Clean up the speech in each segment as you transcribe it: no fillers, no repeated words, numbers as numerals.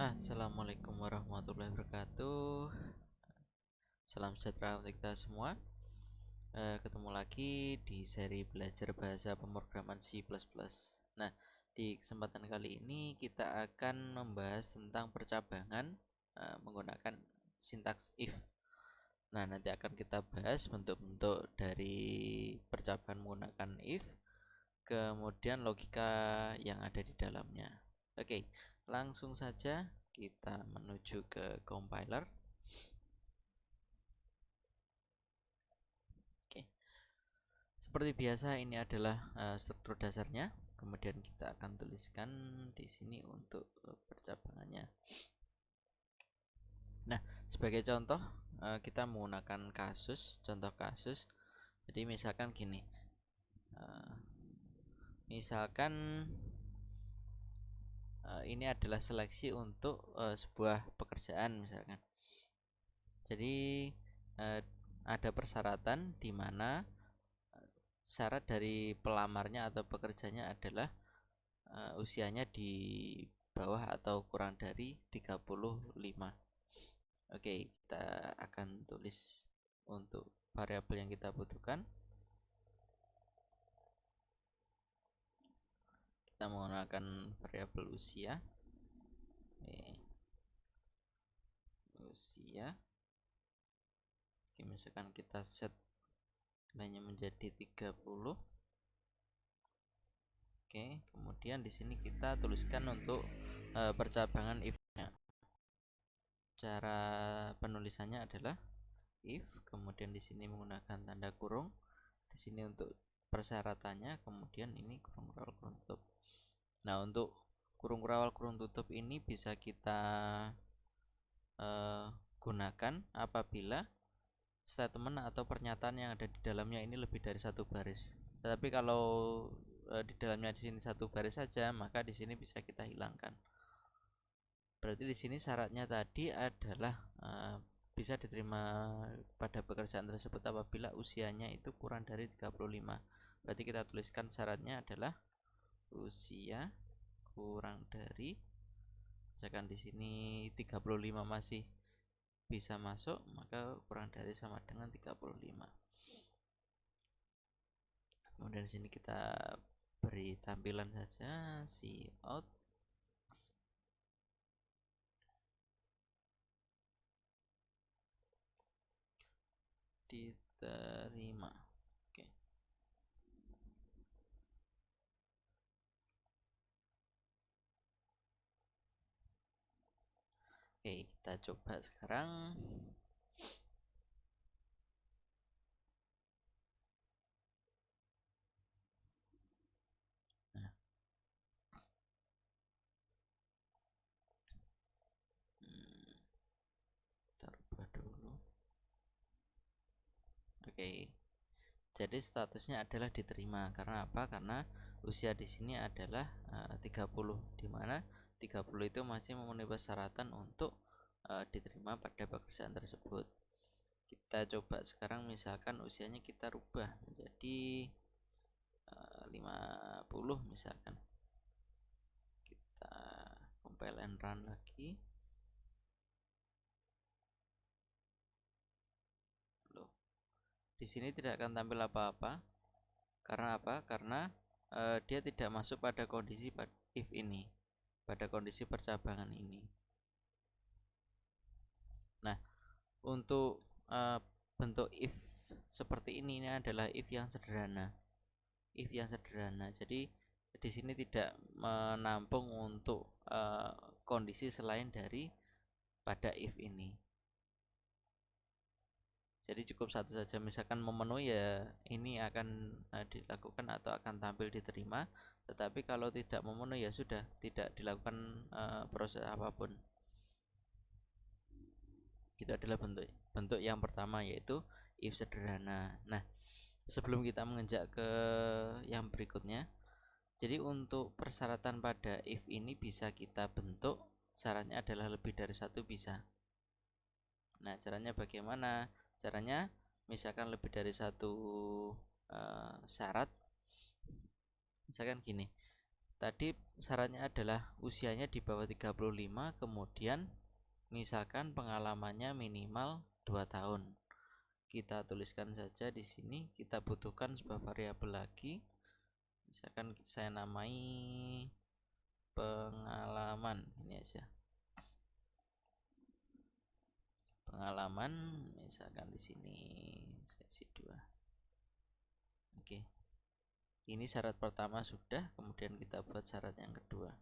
Assalamualaikum warahmatullahi wabarakatuh. Salam sejahtera untuk kita semua. Ketemu lagi di seri belajar bahasa pemrograman C++. Nah, di kesempatan kali ini kita akan membahas tentang percabangan menggunakan sintaks if. Nah, nanti akan kita bahas bentuk-bentuk dari percabangan menggunakan if, kemudian logika yang ada di dalamnya. Oke, langsung saja kita menuju ke compiler. Oke. Seperti biasa ini adalah struktur dasarnya. Kemudian kita akan tuliskan di sini untuk percabangannya. Nah, sebagai contoh kita menggunakan contoh kasus. Jadi misalkan gini. Misalkan ini adalah seleksi untuk sebuah pekerjaan misalkan. Jadi ada persyaratan di mana syarat dari pelamarnya atau pekerjanya adalah usianya di bawah atau kurang dari 35. Oke, kita akan tulis untuk variabel yang kita butuhkan. Kita menggunakan variabel usia. Usia. Oke, misalkan kita set nilainya menjadi 30. Oke, kemudian di sini kita tuliskan untuk percabangan if-nya. Cara penulisannya adalah if, kemudian di sini menggunakan tanda kurung. Di sini untuk persyaratannya, kemudian ini kurung kurawal kurung tutup. Nah, untuk kurung kurawal kurung tutup ini bisa kita gunakan apabila statement atau pernyataan yang ada di dalamnya ini lebih dari satu baris. Tetapi kalau di dalamnya di sini satu baris saja, maka di sini bisa kita hilangkan. Berarti di sini syaratnya tadi adalah bisa diterima pada pekerjaan tersebut apabila usianya itu kurang dari 35. Berarti kita tuliskan syaratnya adalah usia kurang dari, misalkan di sini 35 masih bisa masuk, maka kurang dari sama dengan 35. Kemudian di sini kita beri tampilan saja cout diterima. Oke. Oke, kita coba sekarang. Nah. Kita rubah dulu. Oke. Jadi statusnya adalah diterima. Karena apa? Karena usia di sini adalah 30, di mana 30 itu masih memenuhi persyaratan untuk diterima pada pekerjaan tersebut. Kita coba sekarang misalkan usianya kita rubah menjadi 50 misalkan. Kita compile and run lagi. Loh, di sini tidak akan tampil apa-apa. Karena apa? Karena dia tidak masuk pada kondisi if ini, pada kondisi percabangan ini. Nah, untuk bentuk if seperti ini adalah if yang sederhana. If yang sederhana. Jadi di sini tidak menampung untuk kondisi selain dari pada if ini. Jadi cukup satu saja, misalkan memenuhi ya ini akan dilakukan atau akan tampil diterima. Tetapi kalau tidak memenuhi ya sudah tidak dilakukan proses apapun. Itu adalah bentuk yang pertama, yaitu if sederhana. Nah, sebelum kita menginjak ke yang berikutnya, jadi untuk persyaratan pada if ini bisa kita bentuk, syaratnya adalah lebih dari satu bisa. Nah, caranya bagaimana? Caranya misalkan lebih dari satu syarat, misalkan gini, Tadi syaratnya adalah usianya di bawah 35, kemudian misalkan pengalamannya minimal 2 tahun. Kita tuliskan saja di sini, kita butuhkan sebuah variabel lagi. Misalkan saya namai pengalaman, ini aja. Pengalaman, misalkan di sini sesi 2. Oke. Ini syarat pertama sudah, kemudian kita buat syarat yang kedua.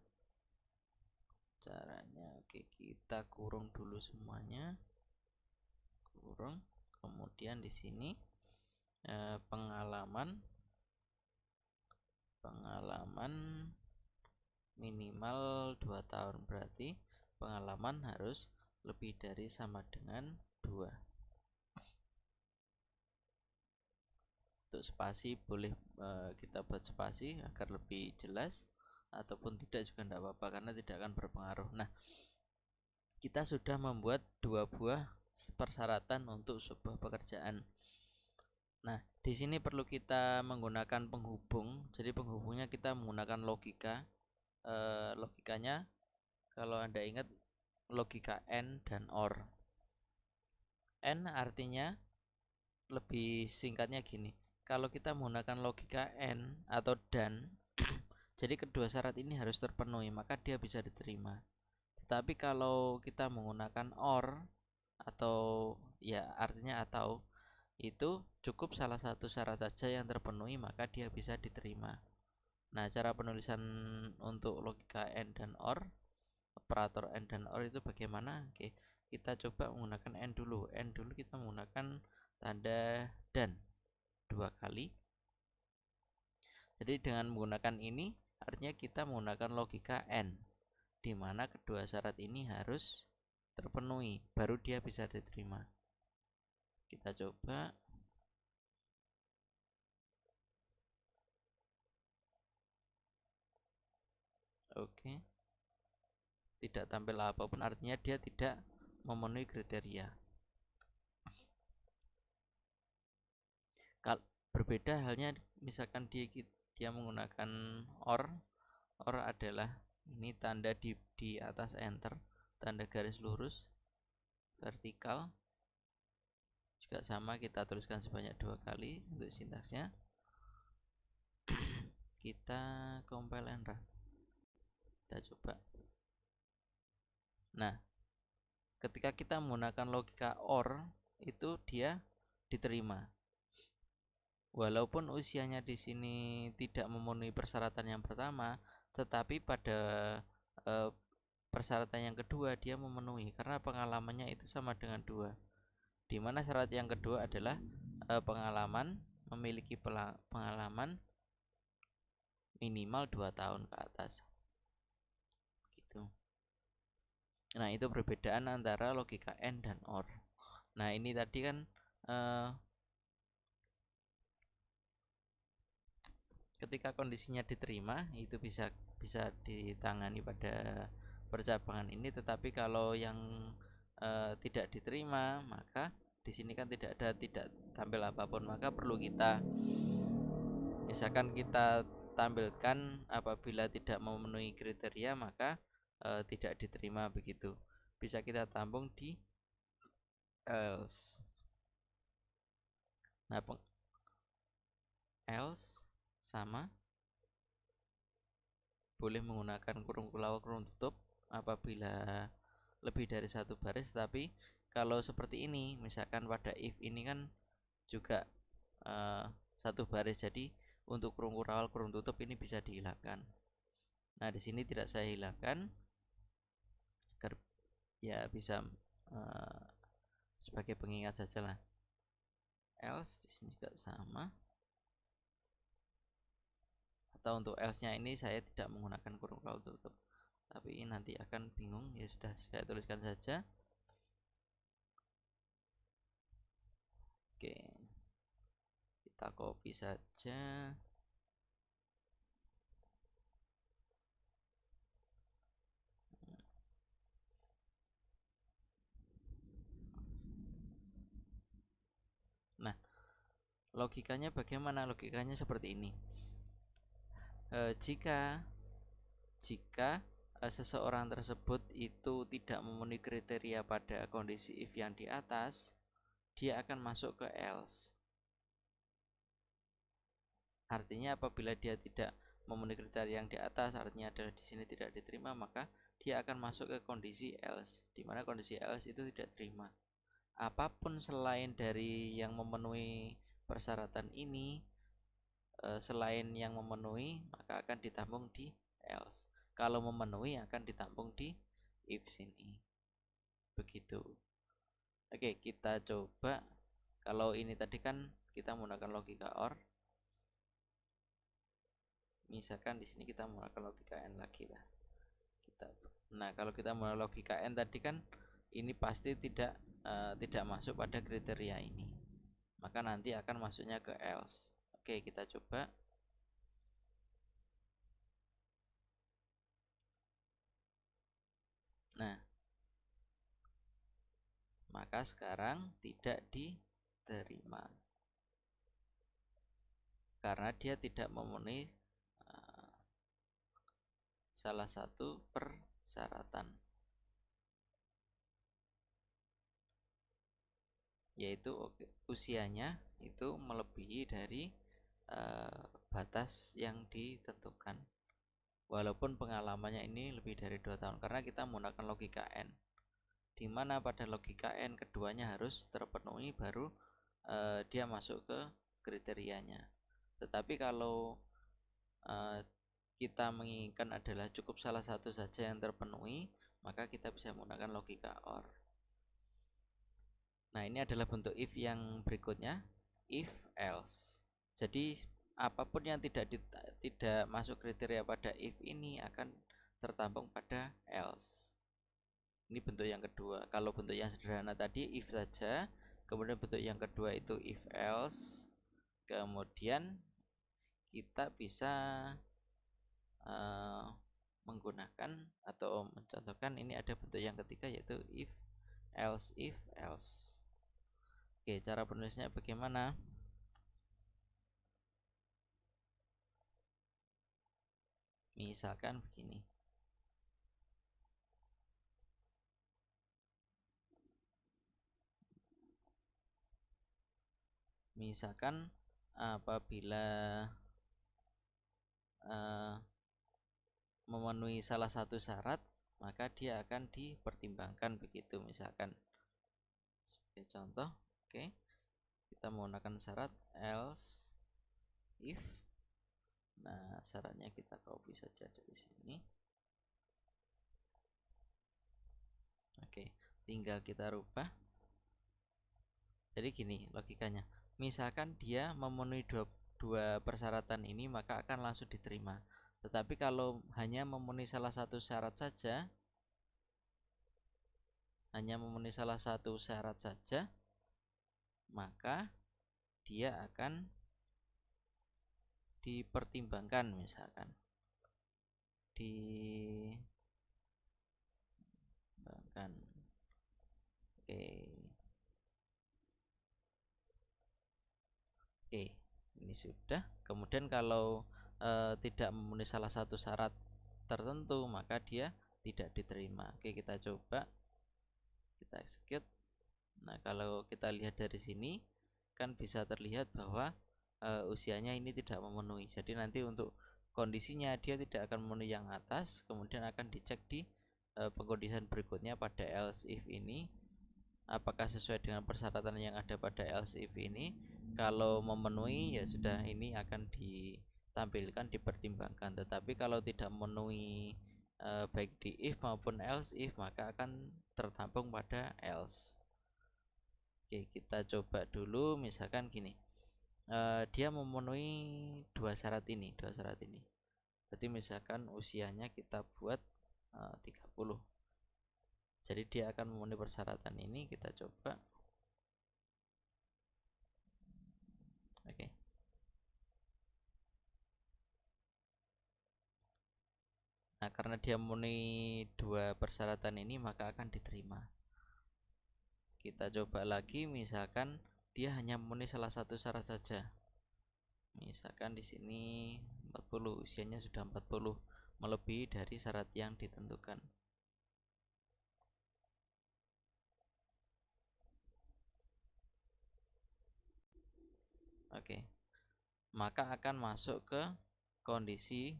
Caranya, oke, kita kurung dulu semuanya. Kurung. Kemudian di sini pengalaman minimal 2 tahun, berarti pengalaman harus lebih dari sama dengan 2. Untuk spasi boleh kita buat spasi agar lebih jelas, ataupun tidak juga tidak apa-apa karena tidak akan berpengaruh. Nah, kita sudah membuat 2 buah persyaratan untuk sebuah pekerjaan. Nah, di sini perlu kita menggunakan penghubung. Jadi penghubungnya kita menggunakan logika. Logikanya kalau Anda ingat logika AND dan OR. AND artinya lebih singkatnya gini. Kalau kita menggunakan logika AND atau DAN, jadi kedua syarat ini harus terpenuhi, maka dia bisa diterima. Tetapi kalau kita menggunakan OR atau ya artinya atau, itu cukup salah satu syarat saja yang terpenuhi maka dia bisa diterima. Nah, cara penulisan untuk logika AND dan OR, operator AND dan OR itu bagaimana? Oke, kita coba menggunakan AND dulu. AND dulu kita menggunakan tanda dan 2 kali. Jadi dengan menggunakan ini artinya kita menggunakan logika AND, di mana kedua syarat ini harus terpenuhi baru dia bisa diterima. Kita coba. Oke. Tidak tampil apapun, artinya dia tidak memenuhi kriteria. Berbeda halnya misalkan dia menggunakan OR adalah ini tanda di atas enter, tanda garis lurus vertikal, juga sama kita tuliskan sebanyak 2 kali untuk sintaksnya. Kita compile and run. Kita coba. Nah, ketika kita menggunakan logika OR itu dia diterima. Walaupun usianya di sini tidak memenuhi persyaratan yang pertama, tetapi pada persyaratan yang kedua dia memenuhi karena pengalamannya itu sama dengan 2. Di mana syarat yang kedua adalah memiliki pengalaman minimal 2 tahun ke atas. Gitu. Nah, itu perbedaan antara logika AND dan OR. Nah, ini tadi kan ketika kondisinya diterima itu bisa ditangani pada percabangan ini, tetapi kalau yang tidak diterima maka di sini kan tidak tampil apapun, maka perlu kita misalkan kita tampilkan apabila tidak memenuhi kriteria maka tidak diterima, begitu. Bisa kita tampung di else. Nah, else sama boleh menggunakan kurung kelawar kurung tutup apabila lebih dari 1 baris. Tapi kalau seperti ini, misalkan pada if ini kan juga 1 baris, jadi untuk kurung kelawar kurung tutup ini bisa dihilangkan. Nah, di sini tidak saya hilangkan agar ya bisa sebagai pengingat saja lah. Else di sini juga sama. Atau untuk else-nya ini saya tidak menggunakan kurung kelawar tutup, tapi nanti akan bingung. Ya sudah, saya tuliskan saja. Oke, kita copy saja. Nah, logikanya bagaimana? Logikanya seperti ini. Jika jika seseorang tersebut itu tidak memenuhi kriteria pada kondisi if yang di atas, dia akan masuk ke else. Artinya apabila dia tidak memenuhi kriteria yang di atas, artinya adalah di sini tidak diterima, maka dia akan masuk ke kondisi else, di mana kondisi else itu tidak terima. Apapun selain dari yang memenuhi persyaratan ini, selain yang memenuhi, maka akan ditampung di else. Kalau memenuhi akan ditampung di if sini. Begitu. Oke, kita coba. Kalau ini tadi kan kita menggunakan logika OR. Misalkan di sini kita menggunakan logika n lagi lah. Nah, kalau kita menggunakan logika n tadi kan ini pasti tidak masuk pada kriteria ini. Maka nanti akan masuknya ke else. Oke, kita coba. Nah, maka sekarang tidak diterima karena dia tidak memenuhi salah satu persyaratan, yaitu usianya itu melebihi dari batas yang ditentukan, walaupun pengalamannya ini lebih dari 2 tahun, karena kita menggunakan logika N, di mana pada logika N keduanya harus terpenuhi baru dia masuk ke kriterianya. Tetapi kalau kita menginginkan adalah cukup salah satu saja yang terpenuhi, maka kita bisa menggunakan logika OR. Nah, ini adalah bentuk if yang berikutnya, if else. Jadi apapun yang tidak masuk kriteria pada if ini akan tertampung pada else. Ini bentuk yang kedua. Kalau bentuk yang sederhana tadi if saja, kemudian bentuk yang kedua itu if else, kemudian kita bisa menggunakan atau mencontohkan ini ada bentuk yang ketiga, yaitu if else. Oke, cara penulisnya bagaimana? Misalkan begini. Misalkan apabila memenuhi salah satu syarat, maka dia akan dipertimbangkan, begitu misalkan. Sebagai contoh, oke, kita menggunakan syarat else if. Nah, syaratnya kita copy saja dari sini. Oke, tinggal kita rubah. Jadi gini logikanya. Misalkan dia memenuhi dua persyaratan ini, maka akan langsung diterima. Tetapi kalau hanya memenuhi salah satu syarat saja, maka dia akan dipertimbangkan, misalkan Oke, ini sudah. Kemudian kalau tidak memenuhi salah satu syarat tertentu, maka dia tidak diterima. Oke, kita coba, kita execute. Nah, kalau kita lihat dari sini kan bisa terlihat bahwa usianya ini tidak memenuhi. Jadi nanti untuk kondisinya dia tidak akan memenuhi yang atas, kemudian akan dicek di pengkondisian berikutnya pada else if ini, apakah sesuai dengan persyaratan yang ada pada else if ini. Kalau memenuhi, ya sudah, ini akan ditampilkan, dipertimbangkan. Tetapi kalau tidak memenuhi baik di if maupun else if, maka akan tertampung pada else. Oke, kita coba dulu. Misalkan gini, dia memenuhi dua syarat ini. Berarti misalkan usianya kita buat 30. Jadi dia akan memenuhi persyaratan ini. Kita coba. Oke. Nah, karena dia memenuhi dua persyaratan ini, maka akan diterima. Kita coba lagi, misalkan dia hanya memenuhi salah satu syarat saja. Misalkan di sini 40, usianya sudah 40, melebihi dari syarat yang ditentukan. Oke, maka akan masuk ke kondisi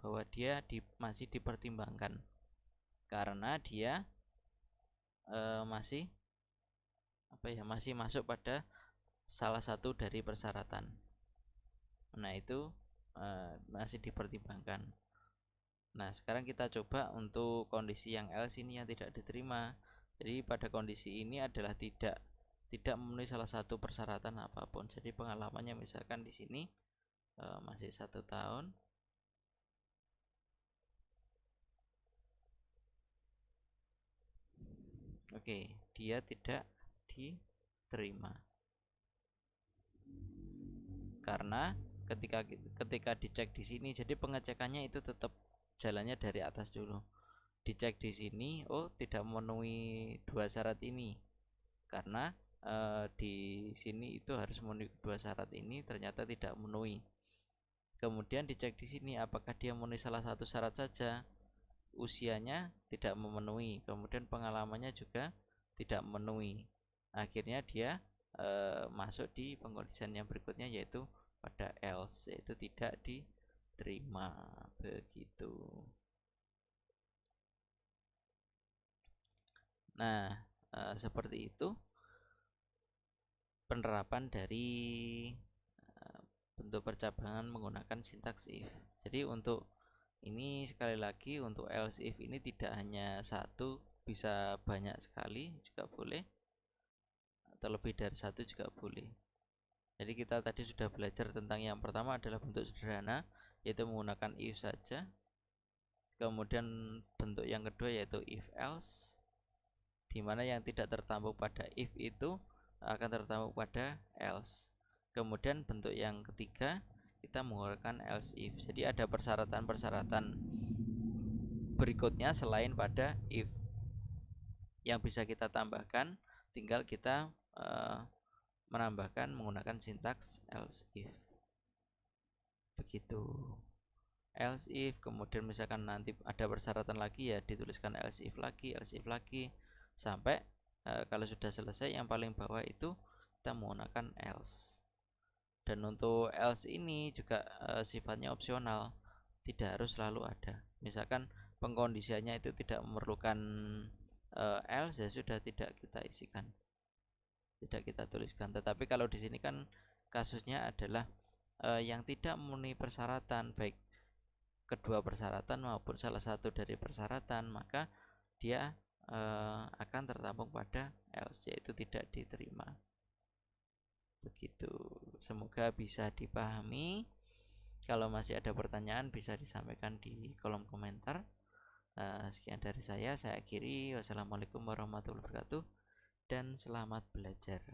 bahwa dia masih dipertimbangkan karena dia masih masih masuk pada salah satu dari persyaratan. Nah, itu masih dipertimbangkan. Nah, sekarang kita coba untuk kondisi yang else ini yang tidak diterima. Jadi pada kondisi ini adalah tidak memenuhi salah satu persyaratan apapun. Jadi pengalamannya misalkan di sini masih 1 tahun. Oke, dia tidak diterima karena ketika dicek di sini, jadi pengecekannya itu tetap jalannya dari atas dulu. Dicek di sini, oh tidak memenuhi 2 syarat ini, karena di sini itu harus memenuhi 2 syarat ini, ternyata tidak memenuhi. Kemudian dicek di sini apakah dia memenuhi salah satu syarat saja, usianya tidak memenuhi, kemudian pengalamannya juga tidak memenuhi. Akhirnya dia masuk di pengkondisian yang berikutnya, yaitu pada else, yaitu tidak diterima. Begitu. Nah, seperti itu penerapan dari bentuk percabangan menggunakan sintaks if. Jadi untuk ini sekali lagi, untuk else if ini tidak hanya satu, bisa banyak sekali juga boleh, atau lebih dari satu juga boleh. Jadi kita tadi sudah belajar tentang yang pertama adalah bentuk sederhana, yaitu menggunakan if saja. Kemudian bentuk yang kedua yaitu if else, dimana yang tidak tertampuk pada if itu akan tertampuk pada else. Kemudian bentuk yang ketiga kita menggunakan else if. Jadi ada persyaratan-persyaratan berikutnya selain pada if yang bisa kita tambahkan, tinggal kita menambahkan menggunakan sintaks else if. Begitu. Else if, kemudian misalkan nanti ada persyaratan lagi, ya dituliskan else if lagi sampai kalau sudah selesai yang paling bawah itu kita menggunakan else. Dan untuk else ini juga sifatnya opsional, tidak harus selalu ada. Misalkan pengkondisiannya itu tidak memerlukan else, ya sudah tidak kita isikan, tidak kita tuliskan. Tetapi kalau di sini kan kasusnya adalah yang tidak memenuhi persyaratan, baik kedua persyaratan maupun salah satu dari persyaratan, maka dia akan tertampung pada else, yaitu tidak diterima. Begitu. Semoga bisa dipahami. Kalau masih ada pertanyaan bisa disampaikan di kolom komentar. Sekian dari saya akhiri. Wassalamualaikum warahmatullahi wabarakatuh dan selamat belajar.